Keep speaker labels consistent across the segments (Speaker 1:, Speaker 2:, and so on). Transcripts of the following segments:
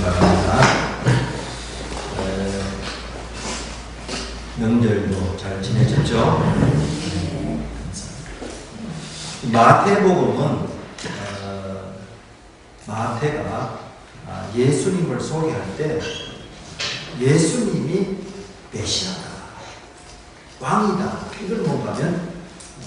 Speaker 1: 바랍니다. 명절도 잘 지내셨죠? 마태복음은 마태가 예수님을 소개할 때 예수님이 메시아다, 왕이다, 이걸 뭔가면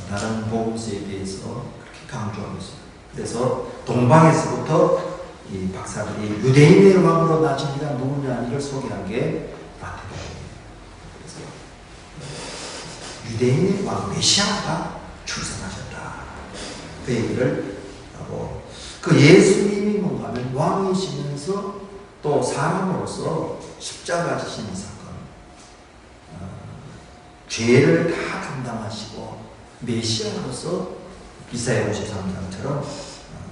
Speaker 1: 다른 복음서에 대해서 그렇게 강조하고 있어요. 그래서 동방에서부터 이 박사들이 유대인의 왕으로 나신 이가 누구냐 이걸 소개한 게 마태복음이에요. 그래서 유대인의 왕 메시아가 출생하셨다, 그 얘기를 하고, 그 예수님이 뭔가면 왕이시면서 또 사람으로서 십자가 지신 사건, 죄를 다 감당하시고 메시아로서 이사야 53장처럼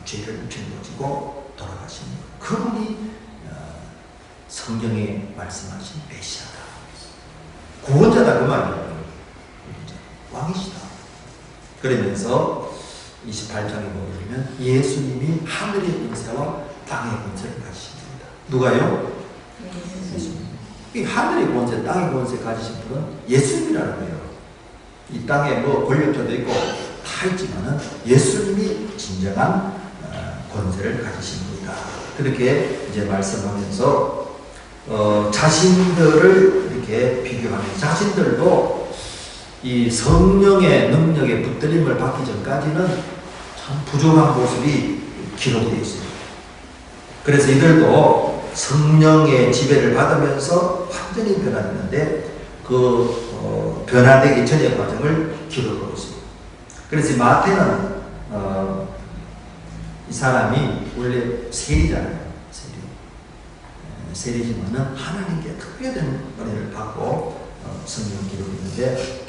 Speaker 1: 죄를 짊어지고 돌아가신 그분이 성경에 말씀하신 메시아다, 구원자다, 그 말이에요. 왕이시다. 그러면서 28장에 보면 예수님이 하늘의 권세와 땅의 권세를 가지십니다. 누가요? 예수님. 이 하늘의 권세, 땅의 권세 가지신 분은 예수님이라는 거예요. 이 땅에 뭐 권력자도 있고 다 있지만은 예수님이 진정한 권세를 가지신 분이다. 그렇게 이제 말씀하면서 자신들을 이렇게 비교하는, 자신들도 이 성령의 능력에 붙들림을 받기 전까지는 참 부족한 모습이 기록되어 있습니다. 그래서 이들도 성령의 지배를 받으면서 완전히 변화했는데 그 변화되기 전의 과정을 기록하고 있습니다. 그래서 마태는 이 사람이 원래 세리잖아요. 세리지만은 하나님께 특별한 은혜를 받고 성경 기록했는데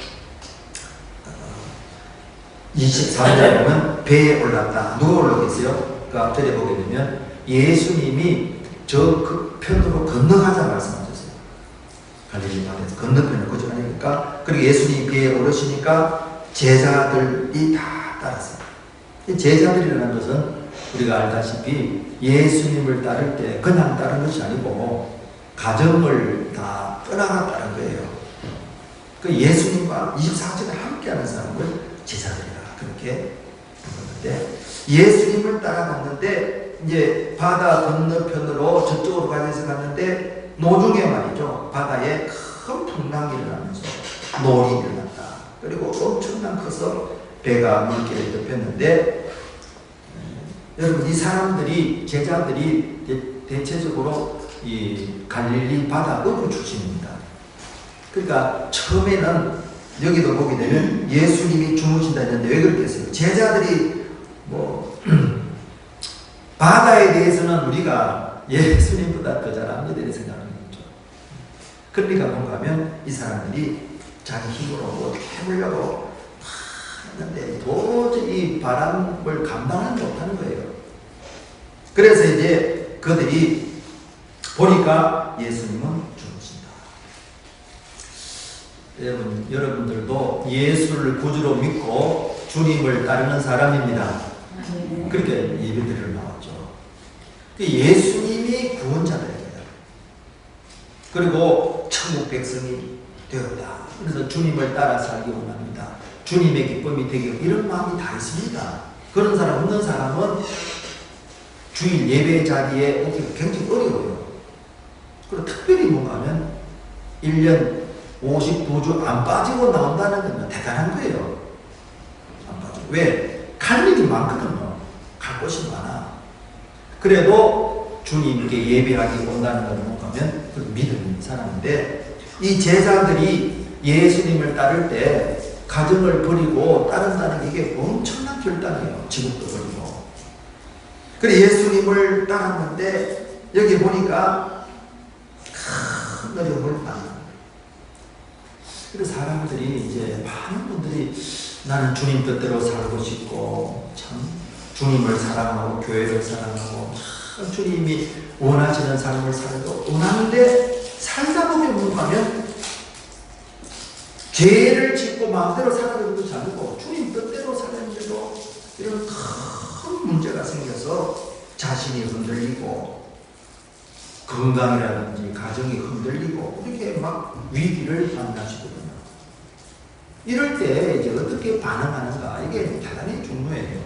Speaker 1: 24절에 보면 배에 올랐다. 누가 올라오겠어요? 그 앞절에 보게 되면 예수님이 저 그 편으로 건너가자 말씀하셨어요. 갈릴리 바다에서 건너편을 거쳐가니까, 그리고 예수님이 배에 오르시니까 제자들이 다 따랐어요. 이 제자들이라는 것은 우리가 알다시피 예수님을 따를 때 그냥 따른 것이 아니고 가정을 다 떠나가 따른 거예요. 그 예수님과 24시간 함께하는 사람을 제자들이라 그렇게 부르는데, 예수님을 따라갔는데 이제 바다 건너편으로 저쪽으로 가서 갔는데 노중에 말이죠, 바다에 큰 풍랑이 일어나면서 노을이 일어났다. 그리고 엄청난 커서 배가 물길에 덮였는데, 여러분 이 사람들이, 제자들이 대체적으로 이 갈릴리 바다 어부 출신입니다. 그러니까 처음에는 여기도 보게 되면 예수님이 주무신다 했는데 왜 그렇게 했어요? 제자들이 뭐 바다에 대해서는 우리가 예수님보다 더 잘 압니다 이렇게 생각하는 거죠. 그러니까 뭔가 하면 이 사람들이 자기 힘으로 뭐 해보려고 했는데 도저히 바람을 감당하지 못하는 거예요. 그래서 이제 그들이 보니까 예수님은 주무신다. 여러분들도 예수를 구주로 믿고 주님을 따르는 사람입니다. 그렇게 예배드리러 나왔죠. 예수님이 구원자들입니다. 그리고 천국 백성이 되었다. 그래서 주님을 따라 살기 원합니다. 주님의 기쁨이 되기, 이런 마음이 다 있습니다. 그런 사람, 없는 사람은 주일 예배 자리에 오기가 굉장히 어려워요. 그리고 특별히 뭔가 하면 1년 52주 안 빠지고 나온다는 건 대단한 거예요. 안 빠지고. 왜? 갈 일이 많거든요. 갈 곳이 많아. 그래도 주님께 예배하기 온다는 걸 뭔가 하면 믿는 사람인데, 이 제자들이 예수님을 따를 때 가정을 버리고 따른다는 게 이게 엄청난 결단이에요. 지금도 버리고. 그래 예수님을 따랐는데 여기 보니까 큰 어려움을 만나. 그래서 사람들이 이제 많은 분들이 나는 주님 뜻대로 살고 싶고 참 주님을 사랑하고 교회를 사랑하고 참 주님이 원하시는 삶을 살고 원하는데, 살다 보면 뭔가면 죄를 짓고 마음대로 살아가는 것이 아니고 주님 뜻대로 살았는데도 이런 큰 문제가 생겨서 자신이 흔들리고 건강이라든지 가정이 흔들리고 이렇게 막 위기를 만나시거든요. 이럴 때 이제 어떻게 반응하는가 이게 대단히 중요해요.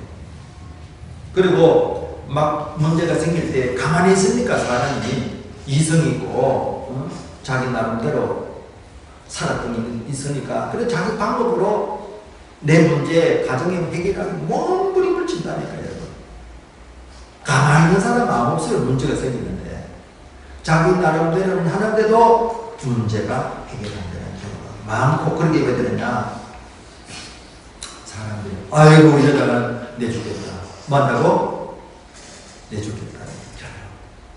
Speaker 1: 그리고 막 문제가 생길 때 가만히 있습니까? 사람이 이성이 있고 자기 나름대로 살았던 게 있으니까 그래 자기 방법으로 내 문제 가정의 해결하기 몸부림을 친다니까요. 가만히 있는 사람 아무 없어요. 문제가 생기는데 자기 나름대로는 하는데도 문제가 해결 안 되는 경우가 많고, 그런 게 왜 되느냐, 사람들이 아이고 이러다가 내주겠다 만나고 내주겠다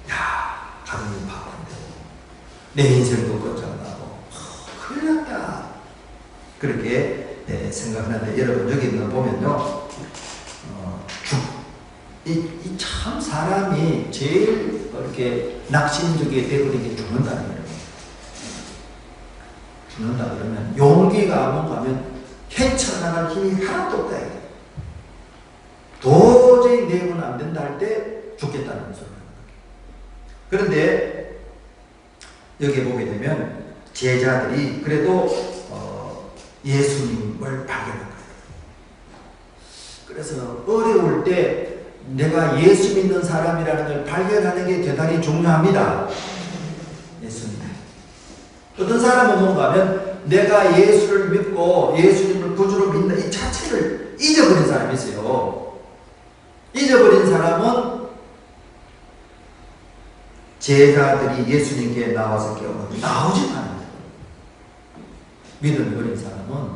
Speaker 1: 야 가정이 바쁜데 내 인생도 끝장나고 큰일 났다 그렇게 생각하는데, 여러분 여기 있는 보면요 이 참 사람이 제일 이렇게 낙심적이 되어버리게 죽는다는 거예요. 죽는다 그러면 용기가 뭔가 하면 헤쳐나갈 힘이 하나도 없다. 도저히 내면 안 된다 할 때 죽겠다는 소리예요. 그런데 여기 보게 되면 제자들이 그래도 예수님을 발견한 거예요. 그래서 어려울 때 내가 예수 믿는 사람이라는 걸 발견하는 게 대단히 중요합니다. 예수님. 어떤 사람은 뭔가 하면 내가 예수를 믿고 예수님을 구주로 믿는 이 자체를 잊어버린 사람이 있어요. 잊어버린 사람은 제자들이 예수님께 나와서 깨우면 나오지 않아요. 믿음을 버린 사람은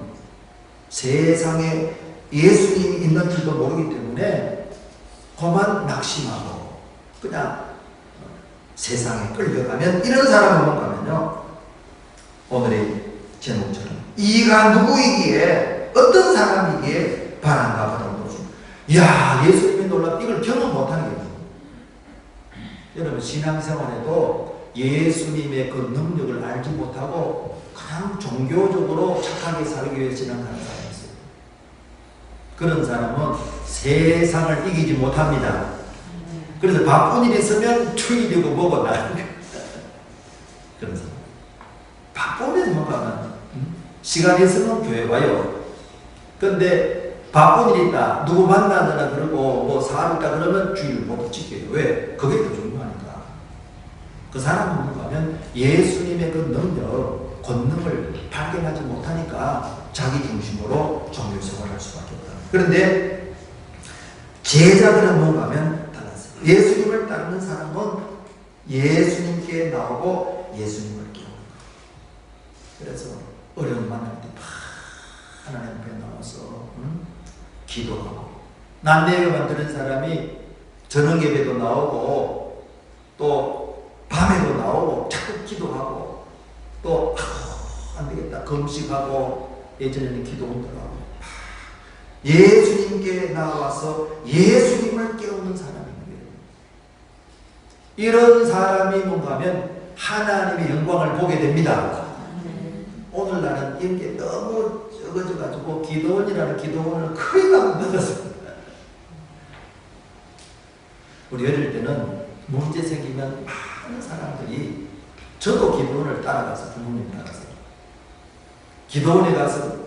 Speaker 1: 세상에 예수님이 있는 줄도 모르기 때문에 그만 낙심하고 그냥 세상에 끌려가면, 이런 사람은 뭔가 하면요 오늘의 제목처럼 이가 누구이기에 어떤 사람이기에 바람과 바다를 도주. 야 예수님이 놀랍 이걸 경험 못하는 게 여러분 신앙생활에도 예수님의 그 능력을 알지 못하고 그냥 종교적으로 착하게 살기 위해 진행하는 사람이 있어요. 그런 사람은 세상을 이기지 못합니다. 그래서 바쁜 일 있으면 추위되고 뭐고 나는 거예요. 그런 사람 바쁘면 뭐가 하면 시간이 있으면 교회 와요. 근데 바쁜 일 있다 누구 만나느라 그러고 뭐 사람 있다 그러면 주의를 못 지켜요. 왜? 그게 더 중요하니까. 그 사람은 뭔가 하면 예수님의 그 능력 권능을 발견하지 못하니까 자기 중심으로 종교생활을 할 수밖에 없다. 그런데 제자들은 뭔가 하면 달랐어요. 예수님을 따르는 사람은 예수님께 나오고 예수님을 깨우는 거예요. 그래서 어려운 만날 때 하나님 앞에 나와서 기도하고, 난내외만 들은 사람이 저녁 예배도 나오고 또 밤에도 나오고 자꾸 기도하고 또 안 되겠다 금식하고 예전에는 기도 운동하고 예수님께 나와서 예수님을 깨우는 사람입니다. 이런 사람이 뭔가 하면 하나님의 영광을 보게 됩니다. 오늘날은 이런 게 너무 적어져가지고 기도원이라는 기도원을 크게 만들었습니다. 우리 어릴 때는 문제 생기면 많은 사람들이, 저도 기도원을 따라가서 부모님 따라서 기도원에 가서,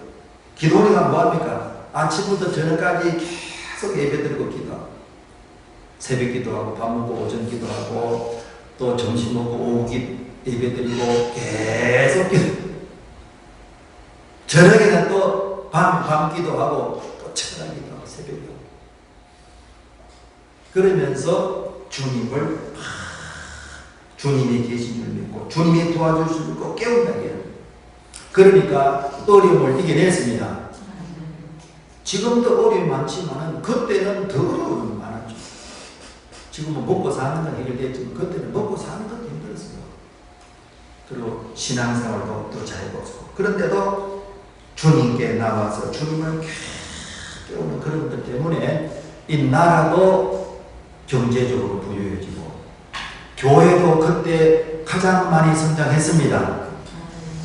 Speaker 1: 기도원에 가면 뭐합니까? 아침부터 저녁까지 계속 예배드리고 기도하고 새벽 기도하고 밥 먹고 오전 기도하고 또 점심 먹고 오후 예배드리고 계속 기도, 저녁에는 또 밤 기도하고 또 천안 기도하고 새벽 기도, 그러면서 주님이 계신 줄 믿고 주님이 도와줄 줄 믿고 깨운다게요. 그러니까 어려움을 이겨냈습니다. 지금도 어려움이 많지만 그때는 더 어려움이 많았죠. 지금은 먹고 사는 건 해결됐지만 그때는 먹고 사는 건 힘들었어요. 그리고 신앙생활도 더 자유롭고, 그런데도 주님께 나와서 주님을 깨우는 그런 것 때문에 이 나라도 경제적으로 부유해지고 교회도 그때 가장 많이 성장했습니다.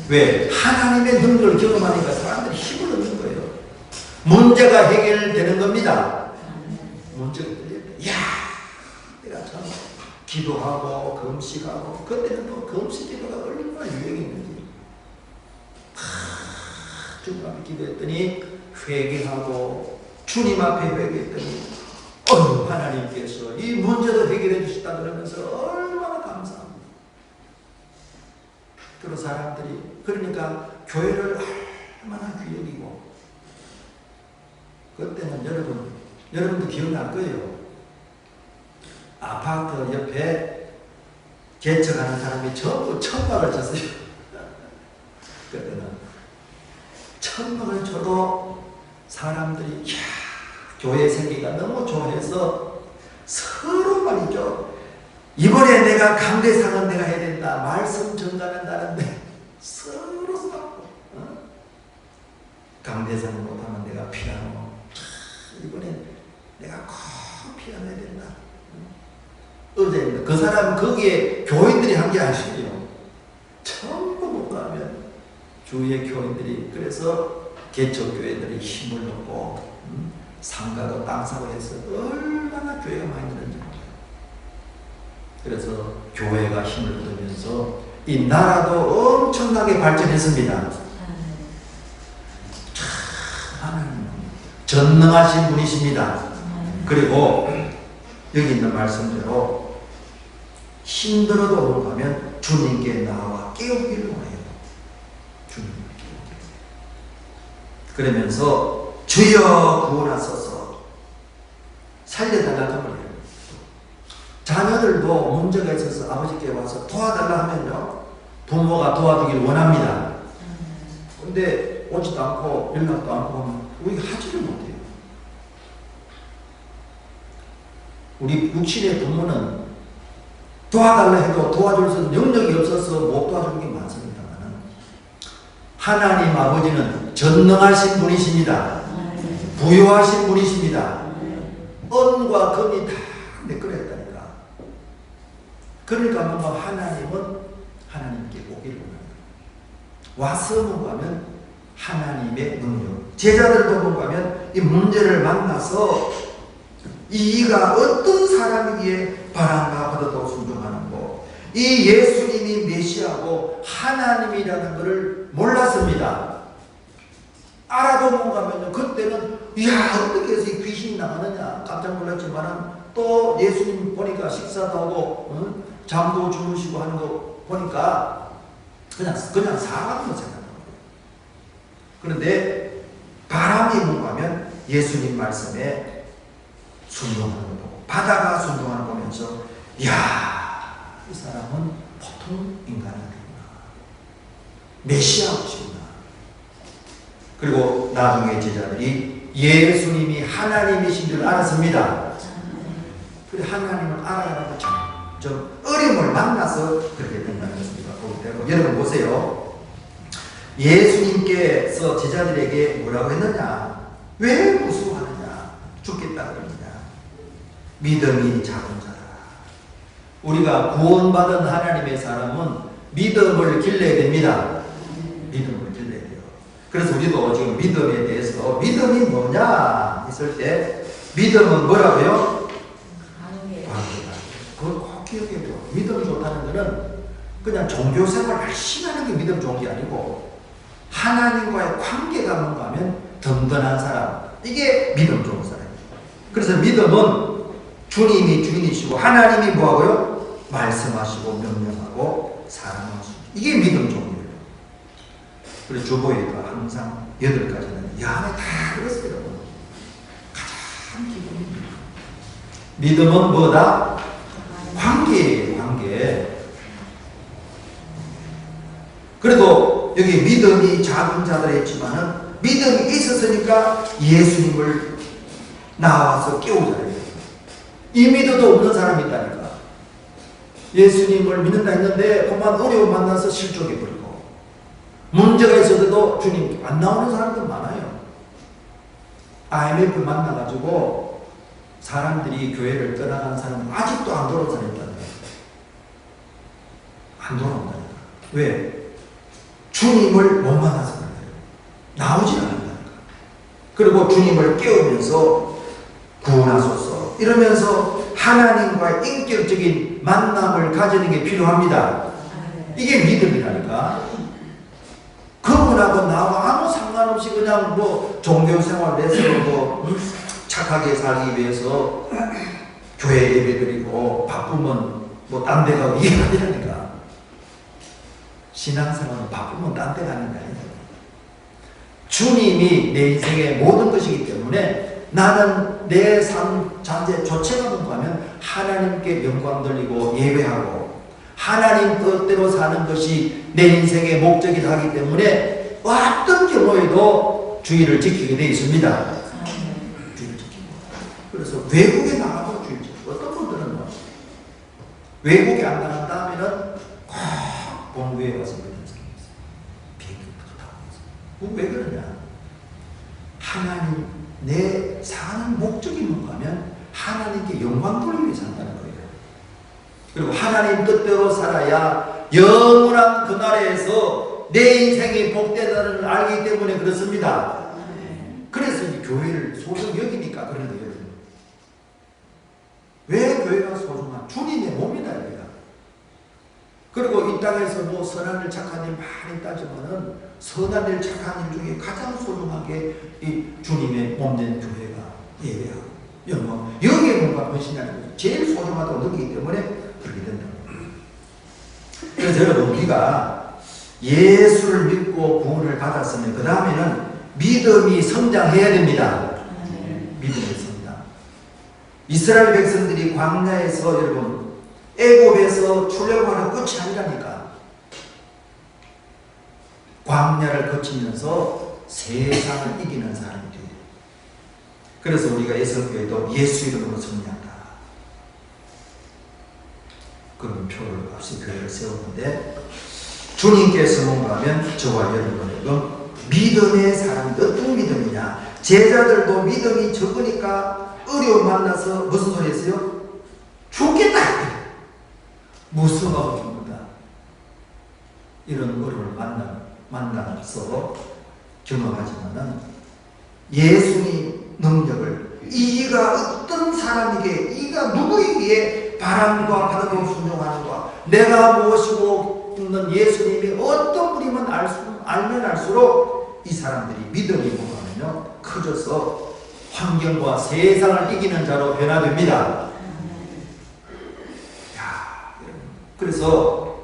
Speaker 1: 왜? 하나님의 능력을 경험하니까 사람들이 힘을 얻는 거예요. 문제가 해결되는 겁니다. 문제가 들리면, 이야, 내가 참 기도하고 금식하고, 그때는 또 금식 기도가 얼마나 유행했는지 주님 앞에 기도했더니 회개하고 주님 앞에 회개했더니 하나님께서 이 문제도 해결해 주셨다 그러면서 얼마나 감사합니다. 그런 사람들이, 그러니까 교회를 얼마나 귀 여기고, 그때는 여러분도 기억날 거예요. 아파트 옆에 개척하는 사람이 전부 천막을 쳤어요. 그때는 천막을 쳐도 사람들이 교회 생기가 너무 좋아해서 서로 말이죠. 이번에 내가 강대상은 내가 해야 된다. 말씀 전가한다는데 서로 싸우고, 강대상은 못하면 내가 피아노, 이번엔 내가 꼭 피아노 해야 된다. 그 사람은 거기에 교인들이 한 게 아니에요. 전부 못 가면 주위의 교인들이, 그래서 개척교회들이 힘을 얻고 상가도 땅 사고 해서 얼마나 교회가 많이 늘었는지 몰라요. 그래서 교회가 힘을 얻으면서 이 나라도 엄청나게 발전했습니다. 참 하나님 전능하신 분이십니다. 그리고 여기 있는 말씀대로 힘들어도 오가면 주님께 나와 깨우기를 원해요. 주님께 깨우기를. 그러면서 주여 구원하소서, 살려달라고 하면, 자녀들도 문제가 있어서 아버지께 와서 도와달라 하면요, 부모가 도와주길 원합니다. 근데 오지도 않고 연락도 않고 하면 우리가 하지를 못해요. 우리 육신의 부모는 도와달라 해도 도와줄 수 있는 능력이 없어서 못 도와주는 게 많습니다만, 하나님 아버지는 전능하신 분이십니다. 부유하신 분이십니다. 은과 금이 다 내 거라 했다니까. 그러니까 뭔가 하나님은 하나님께 오기를 원합니다. 와서 뭔가면 하나님의 능력, 제자들도 뭔가면 이 문제를 만나서 이가 어떤 사람이기에 바람과 바다도 순종하는 거, 이 예수님이 메시아고 하나님이라는 것을 몰랐습니다. 알아도 뭔가면요, 그때는 이야 어떻게 해서 귀신이 나가느냐 깜짝 놀랐지만은, 또 예수님 보니까 식사도 하고 잠도 주무시고 하는 거 보니까 그냥 사람으로 생각하는 거예요. 그런데 바람이 뭔가면 예수님 말씀에 순종하는 거 보고, 바다가 순종하는 거 보면서 이야 이 사람은 보통 인간이 아니구나, 메시아이시구나. 그리고 나중에 제자들이 예수님이 하나님이신 줄 알았습니다. 그래 하나님을 알아가는 좀 어려움을 만나서 그렇게 된다는 것입니다. 여러분 보세요. 예수님께서 제자들에게 뭐라고 했느냐? 왜 무서워하느냐? 죽겠다 그러느냐? 믿음이 작은 자라. 우리가 구원받은 하나님의 사람은 믿음을 길러야 됩니다. 믿음을 길러야 돼요. 그래서 우리도 지금 믿음에 대해서, 믿음이 뭐냐 했을 때, 믿음은 뭐라고요? 관계다. 그걸 꼭 기억해야 돼요. 믿음이 좋다는 것은 그냥 종교생활 열심히 하는 게 믿음 좋은 게 아니고, 하나님과의 관계가 뭔가 하면 든든한 사람, 이게 믿음 좋은 사람이에요. 그래서 믿음은 주님이 주인이시고 하나님이 뭐하고요? 말씀하시고 명령하고 사랑하시고, 이게 믿음 좋은 거예요. 그래서 주보니까 항상 8가지는 이 안에 다 들었어요. 여러분. 가장 기본입니다. 믿음은 뭐다? 관계예요. 관계. 그래도 여기 믿음이 작은 자들 했지만은, 믿음이 있었으니까 예수님을 나와서 깨우잖아요. 이 믿어도 없는 사람이 있다니까. 예수님을 믿는다 했는데 그만 어려움 만나서 실족해버리고, 문제가 있어도 주님 안 나오는 사람들 많아요. IMF 만나가지고 사람들이 교회를 떠나간 사람은 아직도 안 돌아온 사람이 있다니까. 안 돌아온다니까. 왜? 주님을 못 만나서 그래요. 나오질 않는다니까. 그리고 주님을 깨우면서 구원하소서 이러면서 하나님과의 인격적인 만남을 가지는 게 필요합니다. 이게 믿음이라니까. 그분하고 나와 아무 상관없이 그냥 뭐 종교생활을 해서 뭐 착하게 살기 위해서 교회 예배드리고 바쁘면 뭐 딴 데 가고 이게 아니라니까. 신앙생활은 바쁘면 딴 데 가는 게 아니다. 주님이 내 인생의 모든 것이기 때문에 나는 내 삶 자체 조체가 뭔가 하면 하나님께 영광 돌리고 예배하고 하나님 뜻대로 사는 것이 내 인생의 목적이다 하기 때문에 어떤 경우에도 주의를 지키게 되어 있습니다. 주의를 지키고. 그래서 외국에 나가도 주의를 지키고, 어떤 분들은 뭐 외국에 안 나간 다음에는 꼭 본부에 와서 비행기부터 타고 있어요. 왜 그러냐? 하나님, 내 사는 목적이 뭔가 하면 하나님께 영광 돌리기 위해 산다는 거예요. 그리고 하나님 뜻대로 살아야 영원한 그 나라에서 내 인생이 복되다는 걸 알기 때문에 그렇습니다. 그래서 이 교회를 소중히 여기니까 그런 거예요. 왜 교회가 소중한? 주님의 몸이다 이거야. 그리고 이 땅에서 뭐 선한 일 착한 일 많이 따지면은 선한 일 착한 일 중에 가장 소중한 게 이 주님의 몸된 교회가 예배하고 영광, 여기에 뭔가 헌신하는 게 제일 소중하다고 느끼기 때문에 그렇게 된다. 그래서 여러분, 우리가 예수를 믿고 구원을 받았으면 그 다음에는 믿음이 성장해야 됩니다. 믿음이 성장. 이스라엘 백성들이 광야에서 여러분 애굽에서 출애굽하는 끝이 아니라니까. 광야를 거치면서 세상을 이기는 사람이 돼요. 그래서 우리가 예성교회도 예수 이름으로 승리한다. 그런 표를 없이 교회를 세우는데, 주님께서 뭔가 하면 저와 여러분에게 믿음의 사람이 어떤 믿음이냐? 제자들도 믿음이 적으니까 어려움 만나서 무슨 소리 했어요? 죽겠다! 무슨 마음으로 죽는다? 이런 어려움을 만나서 경험하지만은 예수님 능력을 이가 어떤 사람에게, 이가 누구에게 바람과 바다도 순종하는가, 내가 모시고 있는 예수님이 어떤 분이면 알면 알수록 이 사람들이 믿음이 뭐냐면요 커져서 환경과 세상을 이기는 자로 변화됩니다. 그래서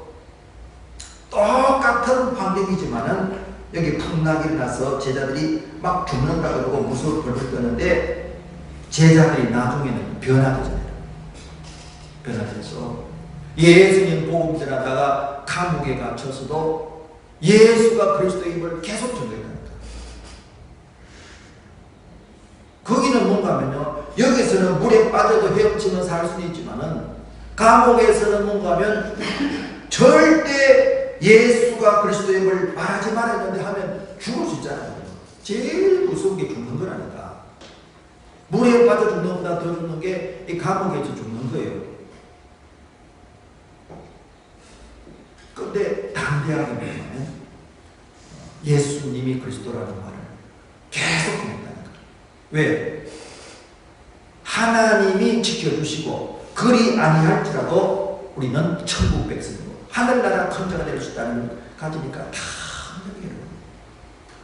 Speaker 1: 똑같은 환경이지만은 여기 풍랑이 나서 제자들이 막 죽는다 그러고 무서워 벌벌 떠는데 제자들이 나중에는 변화되잖아요. 변화돼서 예수님 복음 전하다가 감옥에 갇혀서도 예수가 그리스도임을 계속 전도했다니까. 거기는 뭔가 하면요, 여기서는 물에 빠져도 헤엄치면서 살 수는 있지만은 감옥에서는 뭔가 하면 절대 예수가 그리스도임을 말하지 말았는데 하면 죽을 수 있잖아요. 제일 무서운 게 죽는 거라니까. 물에 빠져 죽는 것보다 더 죽는 게 이 감옥에서 죽는 거예요. 그런데 담대하게 보면 예수님이 그리스도라는 말을 계속 했다는 거예요. 왜? 하나님이 지켜주시고 그리 아니할지라도 우리는 천국 백성이고 하늘나라 큰자가 될 수 있다는 걸 가지니까 다 능력이에요.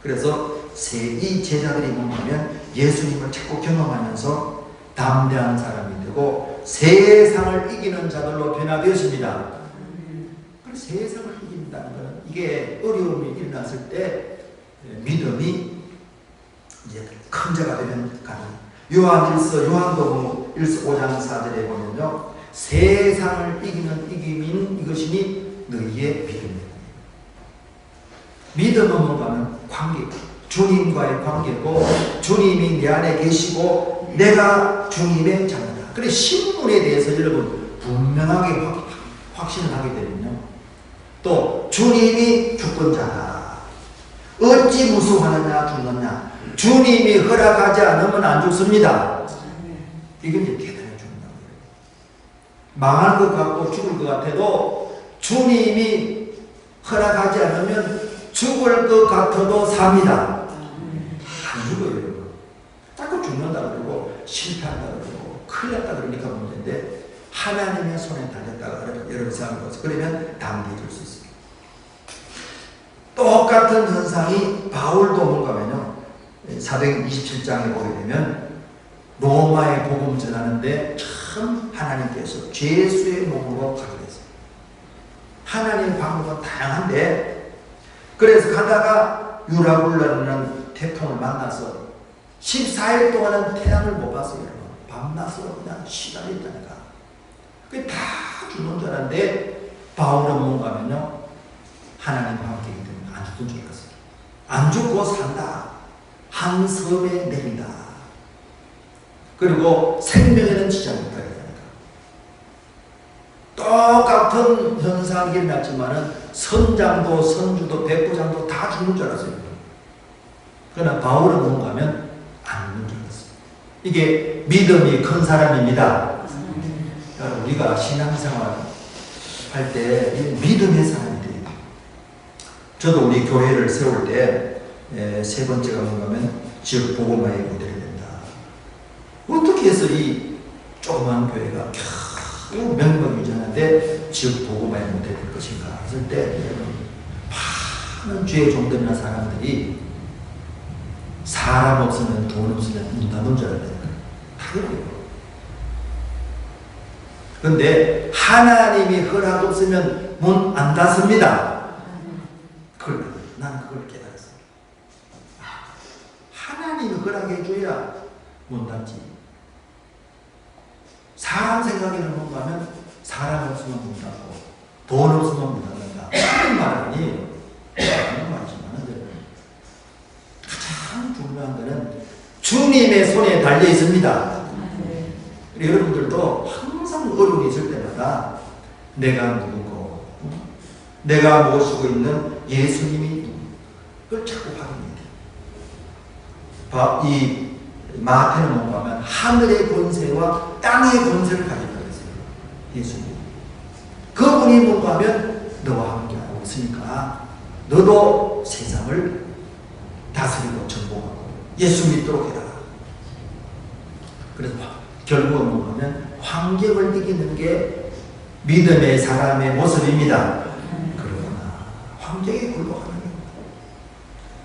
Speaker 1: 그래서 이 제자들이 뭐냐면 예수님을 자꾸 경험하면서 담대한 사람이 되고 세상을 이기는 자들로 변화되었습니다. 그래서 세상을 이긴다는 것은 이게 어려움이 일어났을 때 믿음이 이제 큰 자가 되면 가능. 요한복음 1서 5장 4절에 보면요, 세상을 이기는 이김인 이것이니 너희의 믿음이다. 믿음은 뭔가는 관계, 주님과의 관계고 주님이 내 안에 계시고 내가 주님의 자녀다. 그래 신분에 대해서 여러분 분명하게 확신을 하게 되면요, 또 주님이 주권자다. 어찌 무서워하느냐 죽느냐. 주님이 허락하지 않으면 안 죽습니다. 이건 이제 대단히 죽는다고 해요. 망할 것 같고 죽을 것 같아도 주님이 허락하지 않으면 죽을 것 같아도 삽니다. 안 죽어요, 여러분. 자꾸 죽는다 그러고 실패한다 그러고 큰일 났다 그러니까 문제인데, 하나님의 손에 달렸다가 여러분 생각해보세요. 그러면 담대해질 수 있습니다. 똑같은 현상이 바울도 뭔가면요, 사도행 27장에 보게 되면 로마의 복음 전하는데 참 하나님께서 죄수의 몸으로 가게 됐어요. 하나님의 방법은 다양한데, 그래서 가다가 유라굴라라는 태풍을 만나서 14일 동안은 태양을 못 봤어요. 밤낮으로 그냥 시달렸다니까. 그게 다 죽는 줄 알았는데, 바울은 뭔가 하면요, 하나님과 함께이기 때문에 안 죽은 줄 알았어요. 안 죽고 산다. 한 섬에 내린다. 그리고 생명에는 지장이 없다. 똑같은 현상이 일어났지만은 선장도 선주도 백부장도 다 죽는 줄 알았어요. 그러나 바울은 뭔가 하면 안 죽는 줄 알았어요. 이게 믿음이 큰 사람입니다. 우리가 신앙생활 할 때 믿음의 사람이 돼요. 저도 우리 교회를 세울 때 세 번째가 뭔가 하면 지역 복음화의 모델이 된다. 어떻게 해서 이 조그만 교회가 겨우 명명 유지하는데 지역 복음화의 모델이 될 것인가 했을 때 많은 죄에 종되는 사람들이 사람 없으면 돈 없으면 문 닫는 줄 알아요. 다 그래요. 그런데 하나님이 허락 없으면 문 안 닫습니다. 나는 그걸 깨달았어. 하나님이 허락해 줘야 문 닫지. 사람 생각에는 뭔가 하면 사람 없으면 문 닫고 돈 없으면 문 닫는다. 그런 말이 아니에요. 말이지만 가장 중요한 것은 주님의 손에 달려 있습니다. 여러분들도 항상 어려움이 있을 때마다 내가 누구고, 내가 모시고 있는 예수님이 누구, 그걸 자꾸 확인해야 돼요. 이 마태는 뭔가 하면 하늘의 권세와 땅의 권세를 가지고 있어요. 예수님. 그분이 뭔가 하면 너와 함께하고 있으니까 너도 세상을 다스리고 정복하고 예수 믿도록 해라. 그래서 결국은 뭔가 하면 환경을 이기는 게 믿음의 사람의 모습입니다. 그러나 환경에 굴복하는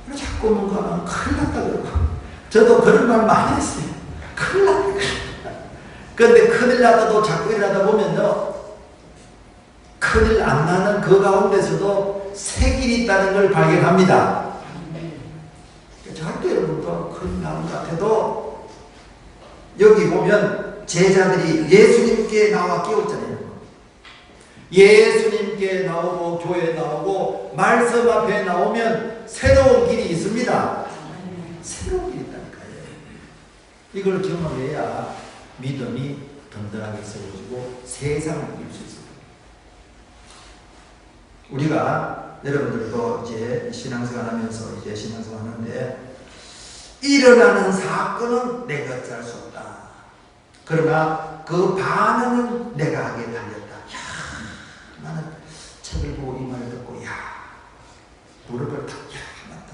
Speaker 1: 게 자꾸 뭔가 하면 큰일 났다 그러고, 저도 그런 말 많이 했어요. 큰일 났다. 그런데 큰일 났다도 자꾸 일하다 보면요, 큰일 안 나는 그 가운데서도 새 길이 있다는 걸 발견합니다. 절대 여러분도 큰일 나는 것 같아도 여기 보면 제자들이 예수님께 나와 깨웠잖아요. 예수님께 나오고 교회에 나오고 말씀 앞에 나오면 새로운 길이 있습니다. 새로운 길이 있다니까요. 이걸 경험해야 믿음이 든든하게 세워지고 세상을 이길 수 있습니다. 우리가 여러분들도 이제 신앙생활 하면서 이제 신앙생활 하는데 일어나는 사건은 내가 어찌할 수 없다. 그러나 그 반응은 내가 하게 달렸다. 야, 나는 책을 보고 이 말을 듣고, 야, 무릎을 탁, 야, 맞다.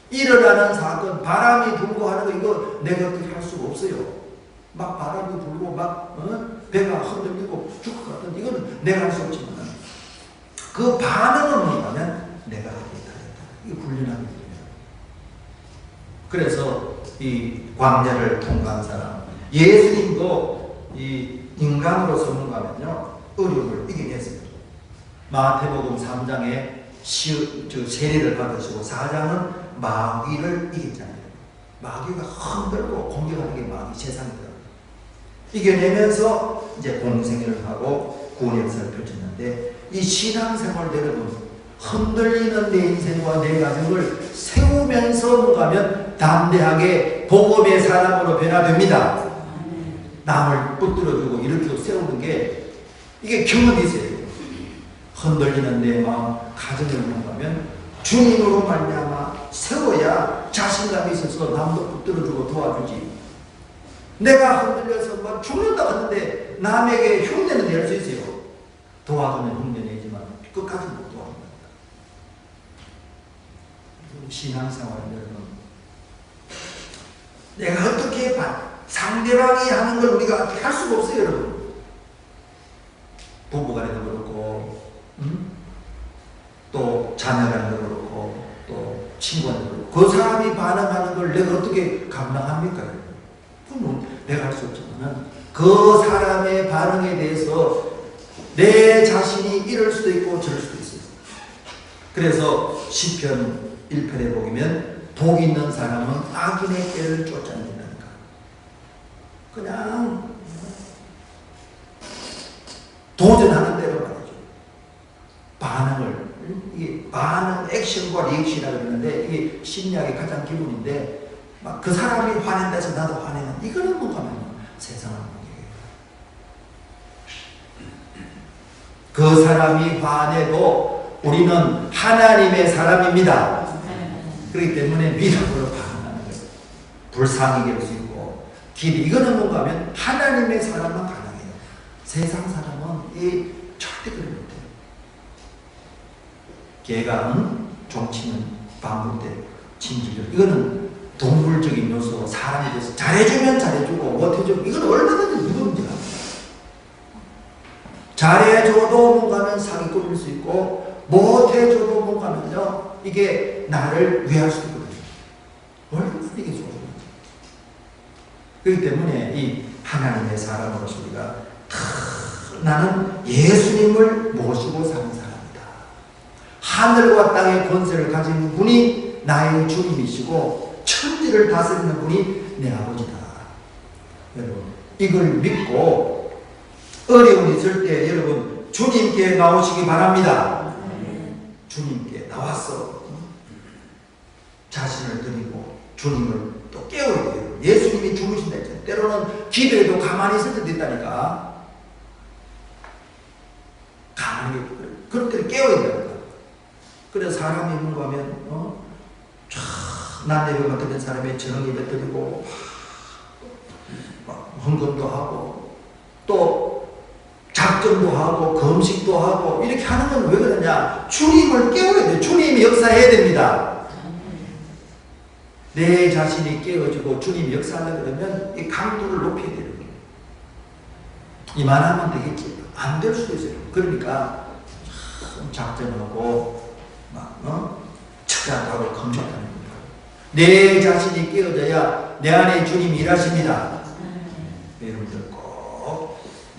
Speaker 1: 일어나는 사건, 바람이 불고 하는 거, 이거 내가 어떻게 할 수가 없어요. 막 바람이 불고, 막, 배가 흔들리고 죽을 것 같은, 이거는 내가 할 수 없지만, 그 반응은 뭐냐면 내가 하게 달렸다. 이게 훈련하게 됩니다. 그래서 이 광야를 통과한 사람, 예수님도 이 인간으로서 뭔가면요, 어려움을 이겨냈습니다. 마태복음 3장에 세례를 받으시고 4장은 마귀를 이겼잖아요. 마귀가 흔들고 공격하는 게 마귀 세상이더라고요. 이겨내면서 이제 공생애를 하고 구원 역사를 펼쳤는데, 이 신앙생활 여러분, 흔들리는 내 인생과 내 가정을 세우면서 뭔가면 담대하게 복음의 사람으로 변화됩니다. 남을 붙들어주고 일으키고 세우는 게 이게 경험이 있어요. 흔들리는 내 마음, 가정을 뭔가면 주님으로 말미암아 세워야 자신감이 있어서 남도 붙들어주고 도와주지. 내가 흔들려서 막 죽는다 하는데 남에게 흉내는 낼 수 있어요. 도와주면 흉내내지만 끝까지 못 도와준다. 신앙생활 여러분, 내가 어떻게 상대방이 하는 걸 우리가 어떻게 할 수가 없어요. 여러분, 부부간에도 그렇고, 또 자녀간에도 그렇고, 또 친구간에도 그렇고, 그 사람이 반응하는 걸 내가 어떻게 감당합니까? 그건 내가 할 수 없지만 그 사람의 반응에 대해서 내 자신이 이럴 수도 있고 저럴 수도 있어요. 그래서 시편 1편에 보면 복 있는 사람은 악인의 꾀를 쫓아낸다니까. 그냥 도전하는 대로 말이죠. 반응을, 이게 반응, 액션과 리액션이라고 그러는데 이게 심리학의 가장 기본인데, 막 그 사람이 화낸다 해서 나도 화내는, 이거는 뭔가면 세상은 그 사람이 화내도 우리는 하나님의 사람입니다. 그렇기 때문에 믿음으로 반응하는 거예요. 불쌍히 될 수 있고 길이, 이거는 뭔가 하면 하나님의 사람만 가능해요. 세상 사람은 절대 그러지 못해요. 개가 종치는 방울 때 진주죠. 이거는 동물적인 요소, 사람이 돼서 잘해주면 잘해주고 못해주면 이건 얼마든지 누구든지 합니다. 잘해줘도 뭔가는 사기꾼일 수 있고 못해줘도 뭔가는요 이게 나를 위할 수 있거든요. 얼마나 이게 좋은 거죠. 그렇기 때문에 이 하나님의 사람으로서 우리가 나는 예수님을 모시고 사는 사람이다. 하늘과 땅의 권세를 가진 분이 나의 주님이시고 천지를 다스리는 분이 내 아버지다. 여러분 이걸 믿고 어려움이 있을 때 여러분 주님께 나오시기 바랍니다. 주님께 나와서 자신을 드리고 주님을 또 깨워야 돼요. 예수님이 주무신다 했잖아요. 때로는 기도해도 가만히 있을 때도 있다니까. 가만히 그럴 때를 깨워야 된다니까. 그래서 사람이 뭔가 하면 난내려 같은 사람의 정을 뱉어리고 헌금도 하고 또 작정도 하고 금식도 하고 이렇게 하는 건 왜 그러냐? 주님을 깨워야 돼요. 주님이 역사해야 됩니다. 내 자신이 깨어지고 주님이 역사하려고 그러면 이 강도를 높여야 되는 거예요. 이만하면 되겠지. 안 될 수도 있어요. 그러니까 작정하고 철학하고 검증하는 거예요. 내 자신이 깨어져야 내 안에 주님이 일하십니다. 여러분들 꼭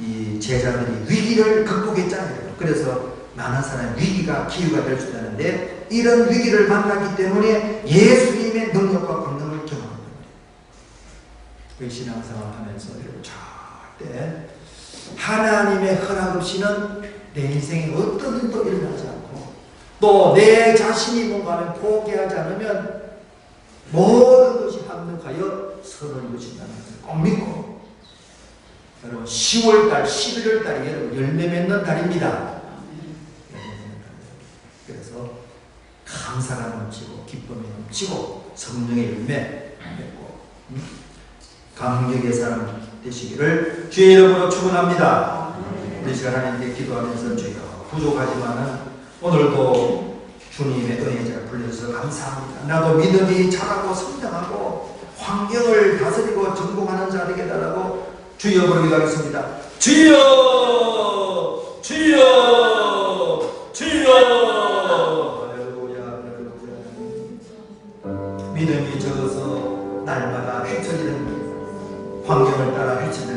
Speaker 1: 이 제자들이 위기를 극복했잖아요. 그래서 많은 사람이 위기가 기회가 될 수 있다는데 이런 위기를 만났기 때문에 예수님의 능력과 권능을 경험한 겁니다. 그 신앙생활 하면서 절대 하나님의 허락 없이는 내 인생에 어떤 일도 일어나지 않고 또 내 자신이 뭔가를 포기하지 않으면 모든 것이 합력하여 선을 이루신다는 것을 꼭 믿고, 여러분 10월달, 11월달이 여러분 열매 맺는 달입니다. 그래서 감사가 넘치고 기쁨이 넘치고 성령의 열매 맺고 감격의 사람 되시기를 주의 이름으로 축원합니다. 우리 시간 하나님께 기도하면서 주여 부족하지만은 오늘도 주님의 은혜에 잘 불려주셔서 감사합니다. 나도 믿음이 자라고 성장하고 환경을 다스리고 전공하는 자 되게 달라고 주여 부르기도하겠습니다. 주여 주여 주여. 할렐루야 할렐루야. 믿음이 적어서 날마다 휘청이는 환경을 따라 휘청이는